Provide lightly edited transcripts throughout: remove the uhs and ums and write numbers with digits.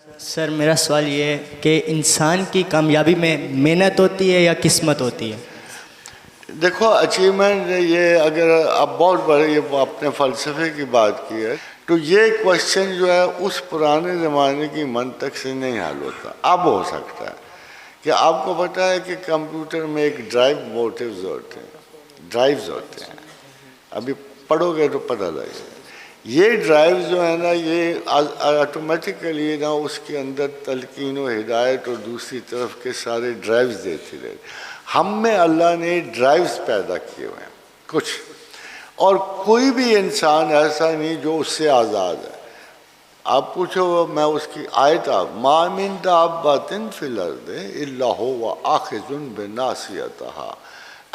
سر میرا سوال یہ ہے کہ انسان کی کامیابی میں محنت ہوتی ہے یا قسمت ہوتی ہے؟ دیکھو اچیومنٹ یہ اگر اب بہت بڑے یہ اپنے فلسفے کی بات کی ہے تو یہ کوشچن جو ہے اس پرانے زمانے کی منطق سے نہیں حل ہوتا. اب ہو سکتا ہے کہ آپ کو پتہ ہے کہ کمپیوٹر میں ایک ڈرائیو موٹیوز ہوتے ہیں، ڈرائیوز ہوتے ہیں، ابھی پڑھو گے تو پتہ لگے گا. یہ ڈرائیو جو ہے نا یہ آٹومیٹیکلی نا اس کے اندر تلقین و ہدایت اور دوسری طرف کے سارے ڈرائیوز دیتی رہے. ہم میں اللہ نے ڈرائیوز پیدا کیے ہوئے ہیں کچھ، اور کوئی بھی انسان ایسا نہیں جو اس سے آزاد ہے. آپ پوچھو میں اس کی آیت ما من دابۃ فی الارض الا هو آخذ بناصیتہا،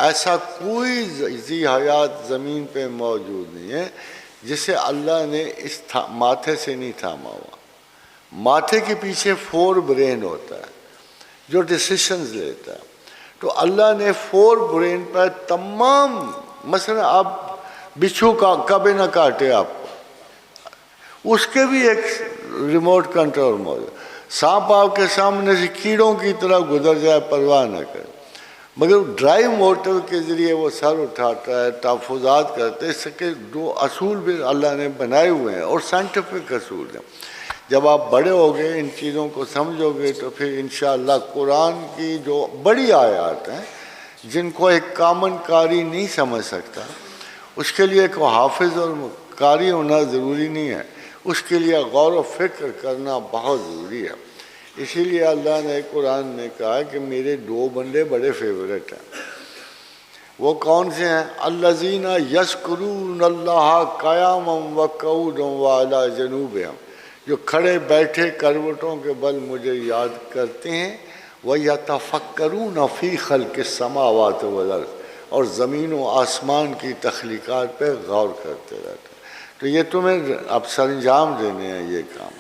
ایسا کوئی ذی حیات زمین پہ موجود نہیں ہے جسے اللہ نے اس ماتھے سے نہیں تھاما ہوا. ماتھے کے پیچھے 4 برین ہوتا ہے جو ڈیسیشنز لیتا ہے. تو اللہ نے 4 برین پر تمام، مثلا آپ بچھو کا کبھی نہ کاٹے آپ کو، اس کے بھی ایک ریموٹ کنٹرول موجود. سانپ آپ کے سامنے سے کیڑوں کی طرح گزر جائے پرواہ نہ کرے، مگر ڈرائیو موٹر کے ذریعے وہ سر اٹھاتا ہے، تحفظات کرتے. اس کے 2 اصول بھی اللہ نے بنائے ہوئے ہیں اور سائنٹیفک اصول ہیں. جب آپ بڑے ہوگے ان چیزوں کو سمجھو گے تو پھر انشاءاللہ قرآن کی جو بڑی آیات ہیں جن کو ایک کامن قاری نہیں سمجھ سکتا، اس کے لیے کوئی حافظ اور قاری ہونا ضروری نہیں ہے، اس کے لیے غور و فکر کرنا بہت ضروری ہے. اسی لیے اللہ نے قرآن میں کہا کہ میرے 2 بندے بڑے فیورٹ ہیں. وہ کون سے ہیں؟ الذین یذکرون اللہ قیاما وقعودا وعلی جنوبہم، جو کھڑے بیٹھے کروٹوں کے بل مجھے یاد کرتے ہیں. وَيَتَفَكَّرُونَ فِي خَلْقِ السَّمَاوَاتِ وَالْأَرْضِ، اور زمین و آسمان کی تخلیقات پہ غور کرتے رہتے ہیں. تو یہ تمہیں اب سر انجام دینے ہیں یہ کام،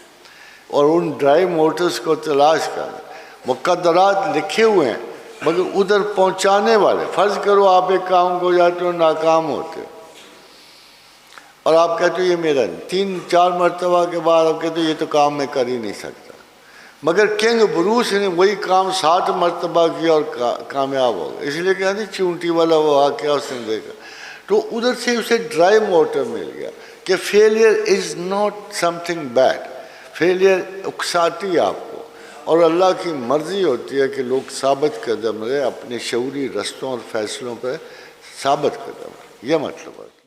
اور ان ڈرائیو موٹرز کو تلاش کرنا. مقدرات لکھے ہوئے ہیں مگر ادھر پہنچانے والے. فرض کرو آپ ایک کام کو جاتے ہو ناکام ہوتے ہو اور آپ کہتے ہو یہ میرا 3-4 مرتبہ کے بعد آپ کہتے ہو یہ تو کام میں کر ہی نہیں سکتا، مگر کنگ بروس نے وہی کام 7 مرتبہ کیا اور کامیاب ہو گیا. اس لیے کہ چونٹی والا وہ واقعہ اس نے دیکھا تو ادھر سے اسے ڈرائیو موٹر مل گیا کہ failure is not something bad. Failure اکساتی آپ کو، اور اللہ کی مرضی ہوتی ہے کہ لوگ ثابت قدم رہے اپنے شعوری رستوں اور فیصلوں پہ ثابت قدم رہے. یہ مطلب ہے.